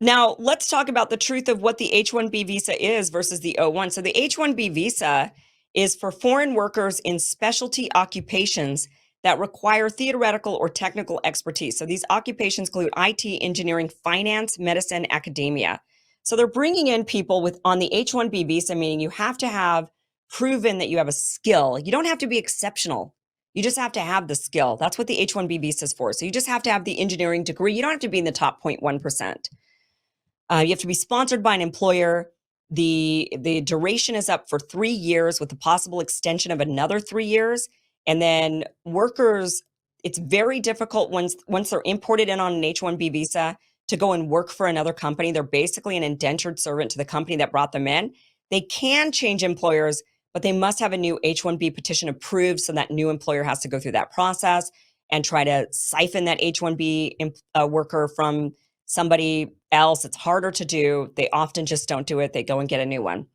Now, let's talk about the truth of what the H-1B visa is versus the O-1. So the H-1B visa is for foreign workers in specialty occupations that require theoretical or technical expertise. So these occupations include IT, engineering, finance, medicine, academia. So they're bringing in people with on the H-1B visa, meaning you have to have proven that you have a skill. You don't have to be exceptional. You just have to have the skill. That's what the H-1B visa is for. So you just have to have the engineering degree. You don't have to be in the top 0.1%. You have to be sponsored by an employer. The duration is up for 3 years with the possible extension of another 3 years. And then workers, it's very difficult once they're imported in on an H-1B visa to go and work for another company. They're basically an indentured servant to the company that brought them in. They can change employers, but they must have a new H-1B petition approved, so that new employer has to go through that process and try to siphon that H-1B worker from somebody else. It's harder to do. They often just don't do it. They go and get a new one.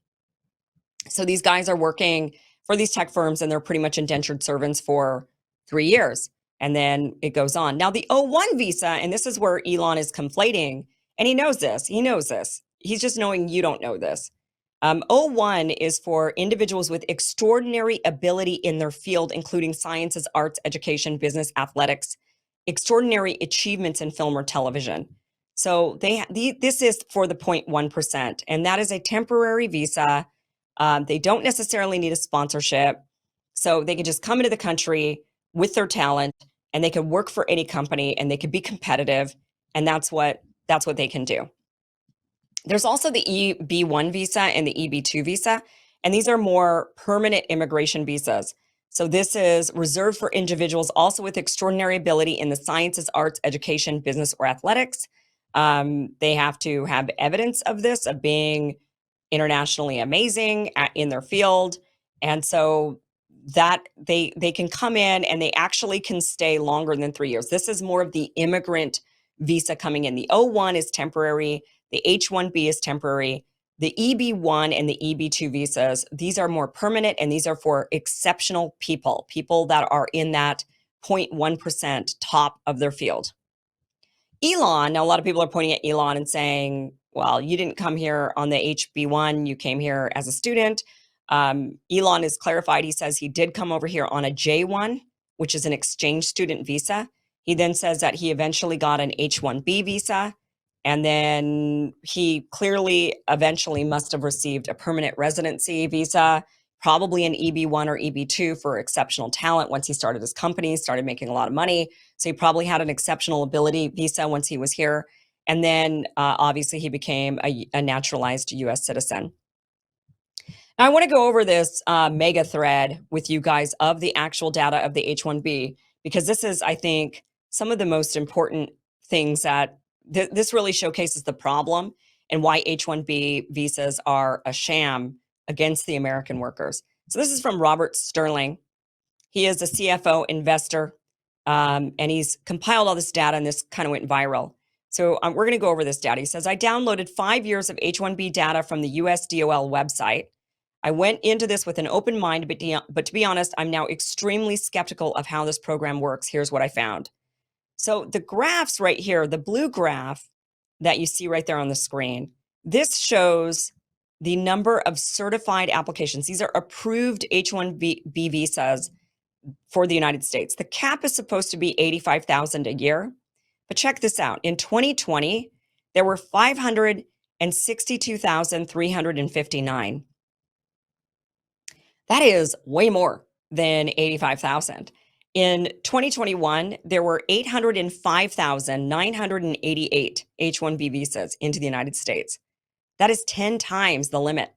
So these guys are working for these tech firms, and they're pretty much indentured servants for 3 years. And then it goes on. Now, the O1 visa, and this is where Elon is conflating, and he knows this. He knows this. He's just knowing you don't know this. O1 is for individuals with extraordinary ability in their field, including sciences, arts, education, business, athletics, extraordinary achievements in film or television. So this is for the 0.1%, and that is a temporary visa. They don't necessarily need a sponsorship. So they can just come into the country with their talent, and they can work for any company, and they can be competitive, and that's what they can do. There's also the EB1 visa and the EB2 visa, and these are more permanent immigration visas. So this is reserved for individuals also with extraordinary ability in the sciences, arts, education, business, or athletics. They have to have evidence of this, of being internationally amazing in their field. And so that they can come in and they actually can stay longer than 3 years. This is more of the immigrant visa coming in. The O1 is temporary. The H-1B is temporary. The EB1 and the EB2 visas, these are more permanent, and these are for exceptional people that are in that 0.1% top of their field. Elon, now a lot of people are pointing at Elon and saying, well, you didn't come here on the HB1, you came here as a student. Elon has clarified, he says he did come over here on a J1, which is an exchange student visa. He then says that he eventually got an H-1B visa, and then he clearly eventually must have received a permanent residency visa, probably an EB1 or EB2 for exceptional talent once he started his company, started making a lot of money. So he probably had an exceptional ability visa once he was here. And then obviously he became a naturalized US citizen. Now I want to go over this mega thread with you guys of the actual data of the H-1B, because this is, I think, some of the most important things that this really showcases the problem and why H-1B visas are a sham against the American workers. So this is from Robert Sterling. He is a CFO investor, and he's compiled all this data, and this kind of went viral. So we're going to go over this data. He says, I downloaded 5 years of H-1B data from the USDOL website. I went into this with an open mind, but to be honest, I'm now extremely skeptical of how this program works. Here's what I found. So the graphs right here, the blue graph that you see right there on the screen, this shows the number of certified applications. These are approved H-1B visas for the United States. The cap is supposed to be 85,000 a year. But check this out. In 2020, there were 562,359. That is way more than 85,000. In 2021, there were 805,988 H-1B visas into the United States. That is 10 times the limit.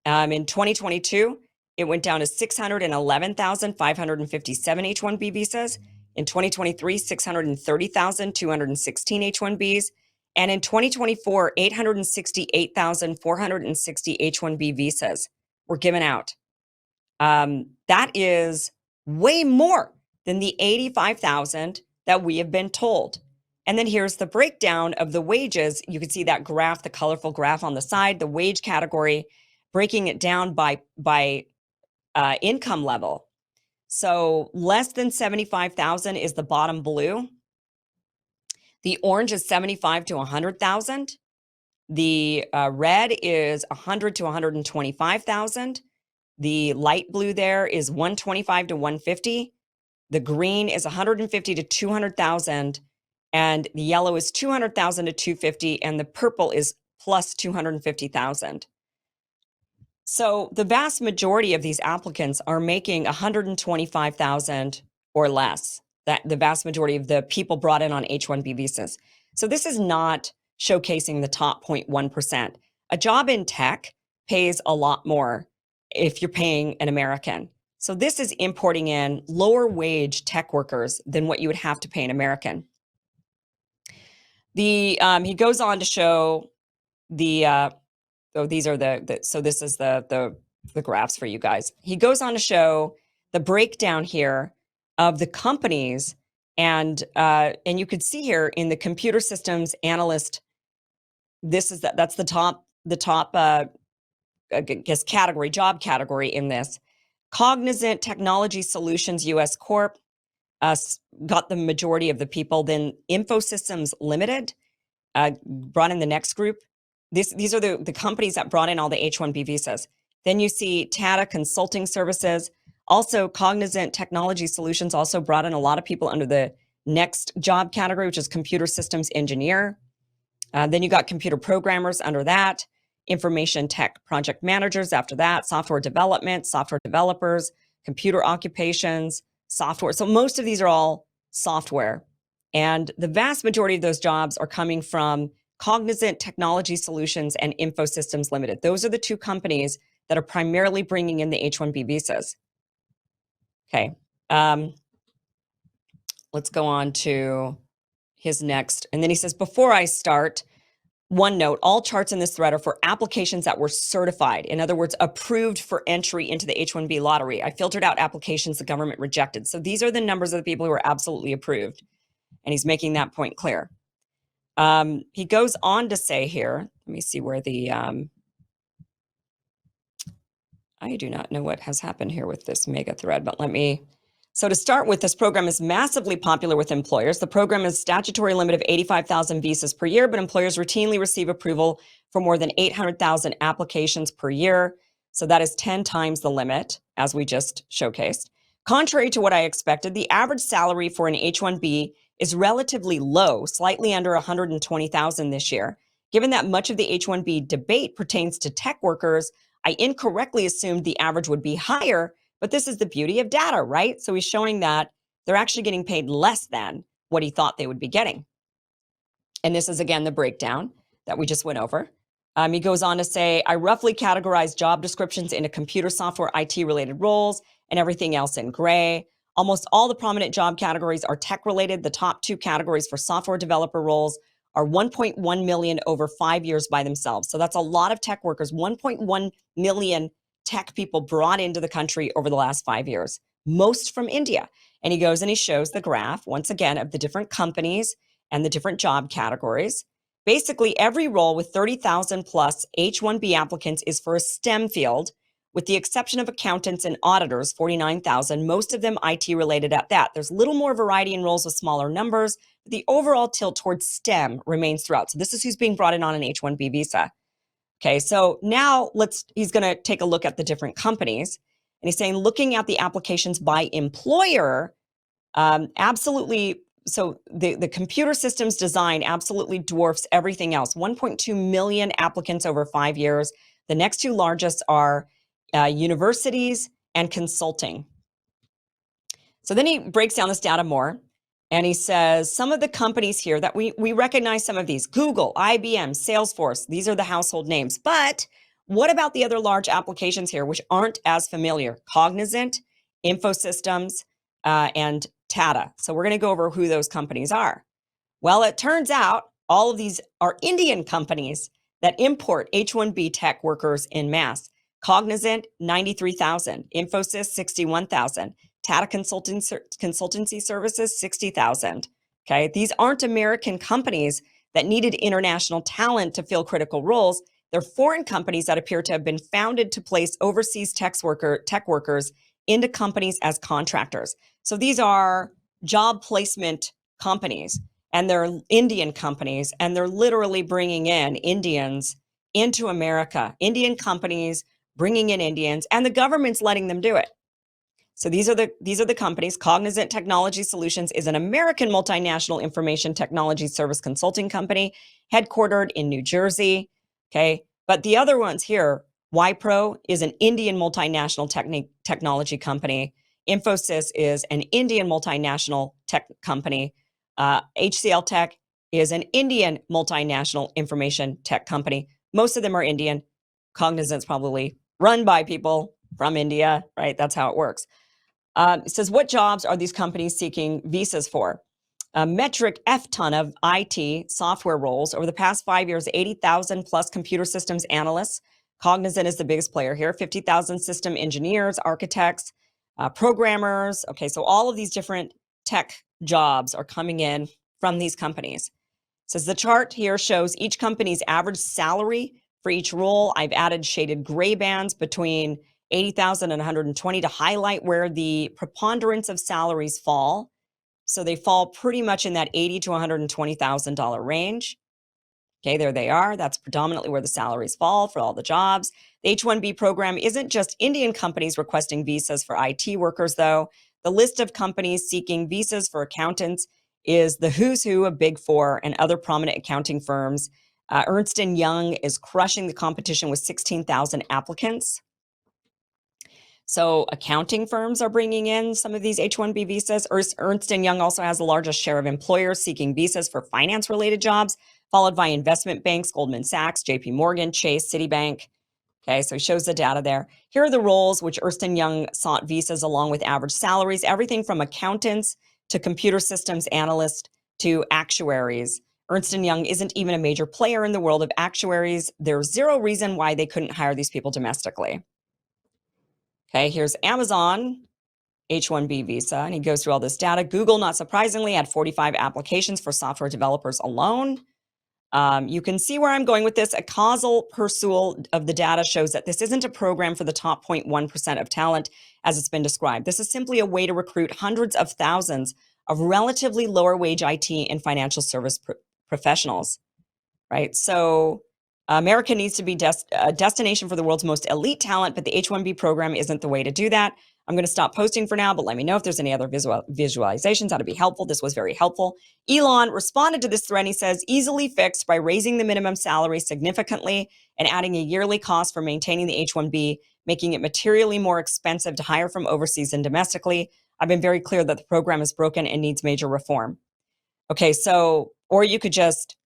In 2022, it went down to 611,557 H-1B visas. In 2023, 630,216 H-1Bs. And in 2024, 868,460 H-1B visas were given out. That is way more than the 85,000 that we have been told. And then here's the breakdown of the wages. You can see that graph, the colorful graph on the side, the wage category, breaking it down by income level. So less than 75,000 is the bottom blue. The orange is 75 to 100,000. The red is 100 to 125,000. The light blue there is 125 to 150. The green is 150 to 200,000, and the yellow is 200,000 to 250, and the purple is plus 250,000. So the vast majority of these applicants are making 125,000 or less. That the vast majority of the people brought in on H-1B visas. So this is not showcasing the top 0.1%. A job in tech pays a lot more if you're paying an American. So this is importing in lower wage tech workers than what you would have to pay an American. He goes on to show the so these are so this is the graphs for you guys. He goes on to show the breakdown here of the companies, and you could see here in the computer systems analyst, that's the top I guess job category in this. Cognizant Technology Solutions US Corp got the majority of the people. Then Infosystems Limited brought in the next group. These are the companies that brought in all the H-1B visas. Then you see Tata Consulting Services. Also, Cognizant Technology Solutions also brought in a lot of people under the next job category, which is Computer Systems Engineer. Then you got computer programmers under that, information tech project managers after that, software development, software developers, computer occupations, software. So most of these are all software. And the vast majority of those jobs are coming from Cognizant Technology Solutions and Infosystems Limited. Those are the two companies that are primarily bringing in the H-1B visas. Okay. Let's go on to his next. And then he says, before I start, one note, all charts in this thread are for applications that were certified. In other words, approved for entry into the H-1B lottery. I filtered out applications the government rejected. So these are the numbers of the people who are absolutely approved. And he's making that point clear. He goes on to say here, let me see where I do not know what has happened here with this mega thread, but so to start with, this program is massively popular with employers. The program is statutory limit of 85,000 visas per year, but employers routinely receive approval for more than 800,000 applications per year. So that is 10 times the limit, as we just showcased. Contrary to what I expected, the average salary for an H-1B is relatively low, slightly under 120,000 this year. Given that much of the H-1B debate pertains to tech workers, I incorrectly assumed the average would be higher, but this is the beauty of data, right? So he's showing that they're actually getting paid less than what he thought they would be getting. And this is, again, the breakdown that we just went over. He goes on to say, I roughly categorize job descriptions into computer software, IT-related roles, and everything else in gray. Almost all the prominent job categories are tech-related. The top two categories for software developer roles are 1.1 million over 5 years by themselves. So that's a lot of tech workers, 1.1 million tech people brought into the country over the last 5 years, most from India. And he goes and he shows the graph, once again, of the different companies and the different job categories. Basically, every role with 30,000 plus H-1B applicants is for a STEM field, with the exception of accountants and auditors, 49,000, most of them IT related at that. There's a little more variety in roles with smaller numbers, but the overall tilt towards STEM remains throughout. So this is who's being brought in on an H-1B visa. Okay, so now he's going to take a look at the different companies. And he's saying, looking at the applications by employer, absolutely. So the computer systems design absolutely dwarfs everything else. 1.2 million applicants over 5 years. The next two largest are universities and consulting. So then he breaks down this data more. And he says, some of the companies here that we recognize some of these, Google, IBM, Salesforce, these are the household names. But what about the other large applications here, which aren't as familiar? Cognizant, Infosystems, and Tata. So we're going to go over who those companies are. Well, it turns out all of these are Indian companies that import H-1B tech workers en masse. Cognizant, 93,000. Infosys, 61,000. Tata Consultancy Services, 60,000. Okay, these aren't American companies that needed international talent to fill critical roles. They're foreign companies that appear to have been founded to place overseas tech workers into companies as contractors. So these are job placement companies, and they're Indian companies, and they're literally bringing in Indians into America. Indian companies bringing in Indians, and the government's letting them do it. So these are the companies. Cognizant Technology Solutions is an American multinational information technology service consulting company headquartered in New Jersey. Okay. But the other ones here, Wipro is an Indian multinational technology company. Infosys is an Indian multinational tech company. HCL Tech is an Indian multinational information tech company. Most of them are Indian. Cognizant's probably run by people from India, right? That's how it works. It says, what jobs are these companies seeking visas for? A metric F ton of IT software roles over the past 5 years, 80,000 plus computer systems analysts. Cognizant is the biggest player here, 50,000 system engineers, architects, programmers. Okay, so all of these different tech jobs are coming in from these companies. It says the chart here shows each company's average salary for each role. I've added shaded gray bands between 80,000 and 120 to highlight where the preponderance of salaries fall. So they fall pretty much in that $80,000 to $120,000 range. Okay, there they are. That's predominantly where the salaries fall for all the jobs. The H-1B program isn't just Indian companies requesting visas for IT workers, though. The list of companies seeking visas for accountants is the who's who of Big Four and other prominent accounting firms. Ernst & Young is crushing the competition with 16,000 applicants. So accounting firms are bringing in some of these H-1B visas. Ernst & Young also has the largest share of employers seeking visas for finance-related jobs, followed by investment banks, Goldman Sachs, JP Morgan, Chase, Citibank. Okay, so he shows the data there. Here are the roles which Ernst & Young sought visas along with average salaries, everything from accountants to computer systems analysts to actuaries. Ernst & Young isn't even a major player in the world of actuaries. There's zero reason why they couldn't hire these people domestically. Okay, here's Amazon H-1B visa, and he goes through all this data. Google, not surprisingly, had 45 applications for software developers alone. You can see where I'm going with this. A causal pursuit of the data shows that this isn't a program for the top 0.1% of talent, as it's been described. This is simply a way to recruit hundreds of thousands of relatively lower wage IT and financial service professionals, right? So America needs to be a destination for the world's most elite talent, but the H-1B program isn't the way to do that. I'm going to stop posting for now, but let me know if there's any other visualizations. That'd be helpful. This was very helpful. Elon responded to this threat. He says, easily fixed by raising the minimum salary significantly and adding a yearly cost for maintaining the H-1B, making it materially more expensive to hire from overseas and domestically. I've been very clear that the program is broken and needs major reform. Okay, so, or you could just,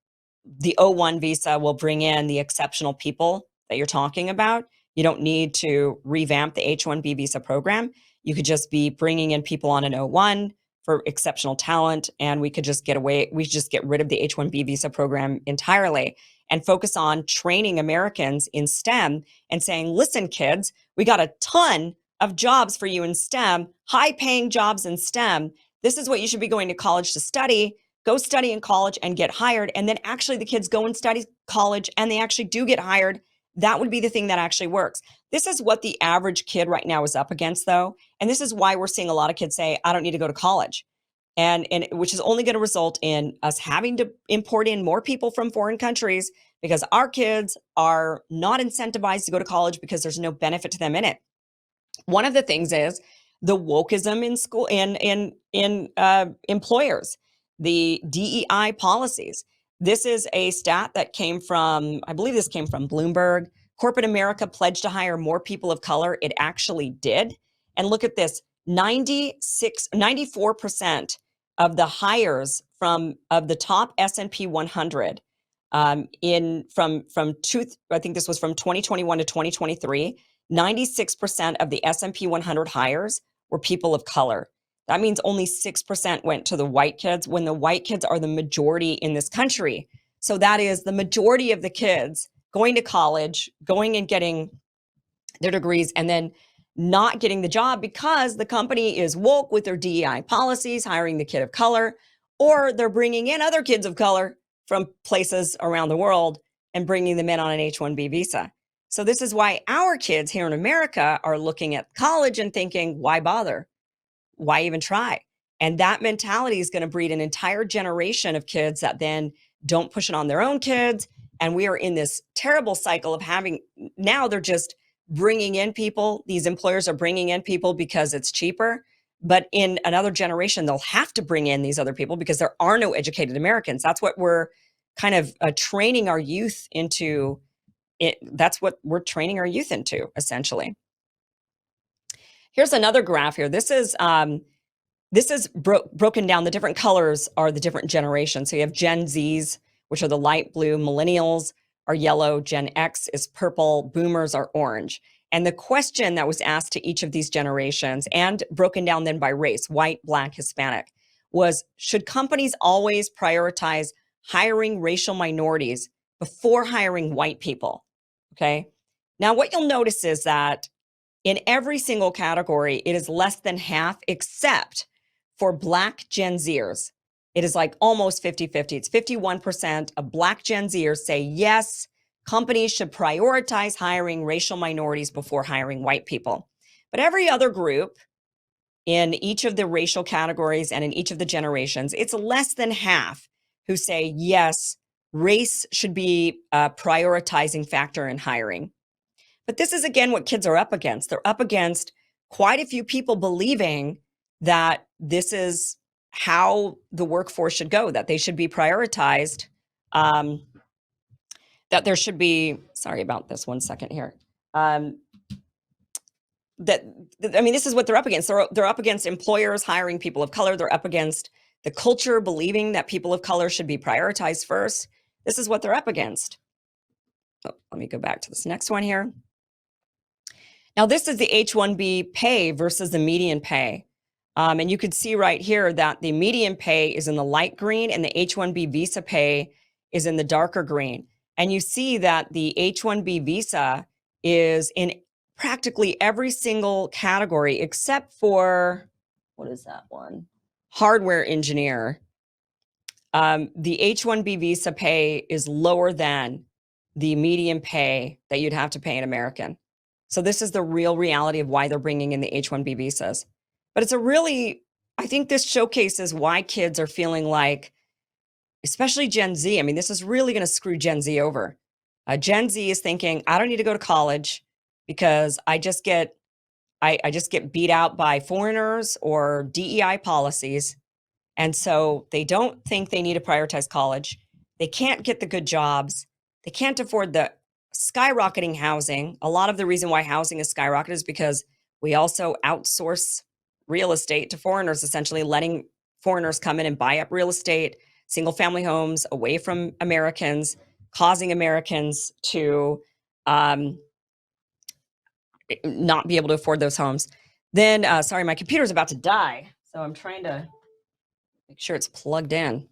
the O1 visa will bring in the exceptional people that you're talking about. You don't need to revamp the H-1B visa program. You could just be bringing in people on an O1 for exceptional talent, and we could just get rid of the H-1B visa program entirely and focus on training Americans in STEM and saying, listen, kids, we got a ton of jobs for you in STEM, high-paying jobs in STEM. This is what you should be going to college to study. Go study in college and get hired. And then actually the kids go and study college and they actually do get hired. That would be the thing that actually works. This is what the average kid right now is up against, though. And this is why we're seeing a lot of kids say, I don't need to go to college. And which is only going to result in us having to import in more people from foreign countries because our kids are not incentivized to go to college because there's no benefit to them in it. One of the things is the wokeism in school, in employers, the DEI policies. This is a stat that came from, I believe this came from Bloomberg. Corporate America pledged to hire more people of color. It actually did. And look at this, 94% of the hires of the top S&P 100 I think this was from 2021 to 2023, 96% of the S&P 100 hires were people of color. That means only 6% went to the white kids when the white kids are the majority in this country. So that is the majority of the kids going to college, going and getting their degrees, and then not getting the job because the company is woke with their DEI policies, hiring the kid of color, or they're bringing in other kids of color from places around the world and bringing them in on an H-1B visa. So this is why our kids here in America are looking at college and thinking, why bother? Why even try? And that mentality is going to breed an entire generation of kids that then don't push it on their own kids. And we are in this terrible cycle of having, now they're just bringing in people. These employers are bringing in people because it's cheaper. But in another generation, they'll have to bring in these other people because there are no educated Americans. That's what we're kind of training our youth into. That's what we're training our youth into, essentially. Here's another graph here. This is broken down. The different colors are the different generations. So you have Gen Zs, which are the light blue. Millennials are yellow. Gen X is purple. Boomers are orange. And the question that was asked to each of these generations, and broken down then by race, white, black, Hispanic, was, should companies always prioritize hiring racial minorities before hiring white people? Okay. Now, what you'll notice is that in every single category, it is less than half, except for Black Gen Zers. It is like almost 50-50. It's 51% of Black Gen Zers say, yes, companies should prioritize hiring racial minorities before hiring white people. But every other group in each of the racial categories and in each of the generations, it's less than half who say, yes, race should be a prioritizing factor in hiring. But this is, again, what kids are up against. They're up against quite a few people believing that this is how the workforce should go, that they should be prioritized, that there should be, sorry about this, 1 second here. This is what they're up against. They're up against employers hiring people of color. They're up against the culture believing that people of color should be prioritized first. This is what they're up against. Oh, let me go back to this next one here. Now, this is the H-1B pay versus the median pay. And you could see right here that the median pay is in the light green and the H-1B visa pay is in the darker green. And you see that the H-1B visa is in practically every single category except for, what is that one? Hardware engineer. The H-1B visa pay is lower than the median pay that you'd have to pay an American. So this is the real reality of why they're bringing in the H-1B visas. But it's I think this showcases why kids are feeling like, especially Gen Z, I mean, this is really going to screw Gen Z over. Gen Z is thinking, I don't need to go to college because I just get beat out by foreigners or DEI policies. And so they don't think they need to prioritize college. They can't get the good jobs. They can't afford the skyrocketing housing. A lot of the reason why housing is skyrocketed is because we also outsource real estate to foreigners, essentially letting foreigners come in and buy up real estate, single family homes away from Americans, causing Americans to not be able to afford those homes. Then, sorry, my computer's about to die. So I'm trying to make sure it's plugged in.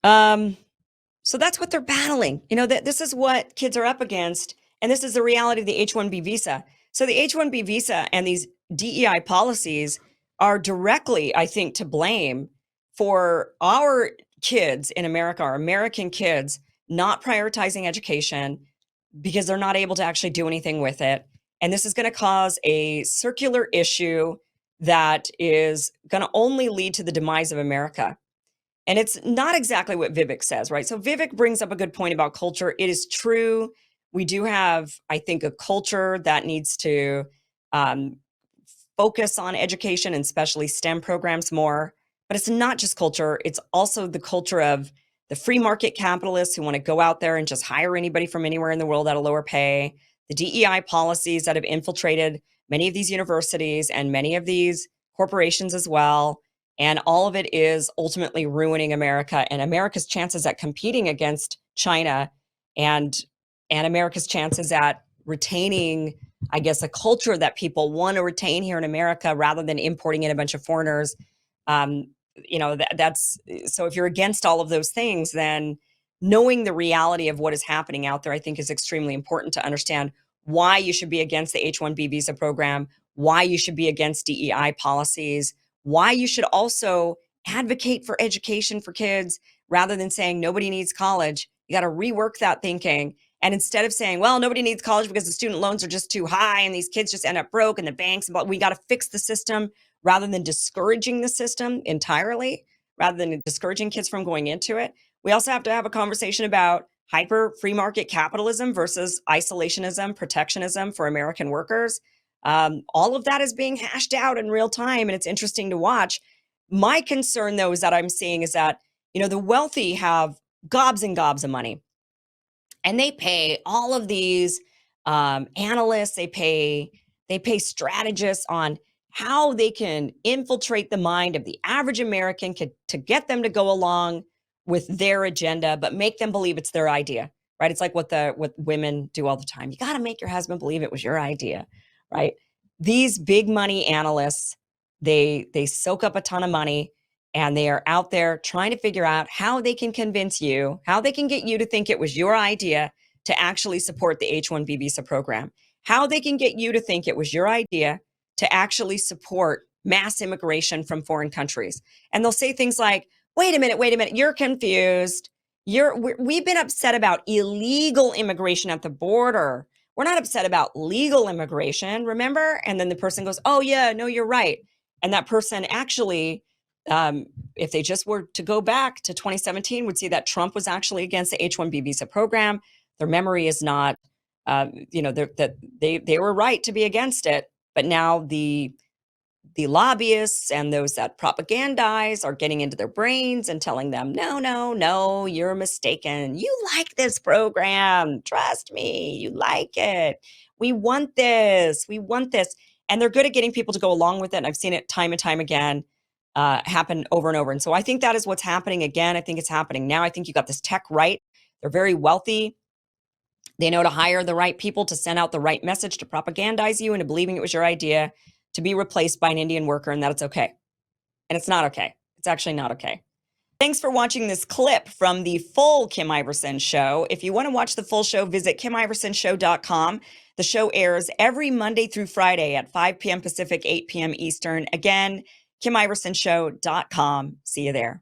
So that's what they're battling. You know, this is what kids are up against. And this is the reality of the H-1B visa. So the H-1B visa and these DEI policies are directly, I think, to blame for our kids in America, our American kids, not prioritizing education because they're not able to actually do anything with it. And this is going to cause a circular issue that is going to only lead to the demise of America. And it's not exactly what Vivek says, right? So Vivek brings up a good point about culture. It is true. We do have, I think, a culture that needs to focus on education and especially STEM programs more. But it's not just culture. It's also the culture of the free market capitalists who want to go out there and just hire anybody from anywhere in the world at a lower pay, the DEI policies that have infiltrated many of these universities and many of these corporations as well. And all of it is ultimately ruining America and America's chances at competing against China and America's chances at retaining, I guess, a culture that people want to retain here in America rather than importing in a bunch of foreigners. That's so if you're against all of those things, then knowing the reality of what is happening out there, I think is extremely important to understand why you should be against the H-1B visa program, why you should be against DEI policies, why you should also advocate for education for kids rather than saying nobody needs college. You got to rework that thinking. And instead of saying, well, nobody needs college because the student loans are just too high and these kids just end up broke and the banks, but we got to fix the system rather than discouraging the system entirely, rather than discouraging kids from going into it. We also have to have a conversation about hyper free market capitalism versus isolationism, protectionism for American workers. All of that is being hashed out in real time, and it's interesting to watch. My concern, though, is that I'm seeing is that, the wealthy have gobs and gobs of money, and they pay all of these analysts, they pay strategists on how they can infiltrate the mind of the average American to get them to go along with their agenda, but make them believe it's their idea, right? It's like what women do all the time. You got to make your husband believe it was your idea, right? These big money analysts, they soak up a ton of money, and they are out there trying to figure out how they can convince you, how they can get you to think it was your idea to actually support the H-1B visa program, how they can get you to think it was your idea to actually support mass immigration from foreign countries. And they'll say things like, wait a minute, you're confused. We've been upset about illegal immigration at the border. We're not upset about legal immigration, remember? And then the person goes, oh yeah, no, you're right. And that person actually, if they just were to go back to 2017, would see that Trump was actually against the H-1B visa program. Their memory is not, that they were right to be against it. But now the lobbyists and those that propagandize are getting into their brains and telling them, no, you're mistaken. You like this program. Trust me, you like it. We want this. And they're good at getting people to go along with it. And I've seen it time and time again happen over and over. And so I think that is what's happening again. I think it's happening now. I think you got this tech right. They're very wealthy. They know to hire the right people to send out the right message to propagandize you into believing it was your idea to be replaced by an Indian worker, and that it's okay. And it's not okay. It's actually not okay. Thanks for watching this clip from the full Kim Iversen show. If you want to watch the full show, visit KimIversonShow.com. The show airs every Monday through Friday at 5 p.m. Pacific, 8 p.m. Eastern. Again, KimIversonShow.com. See you there.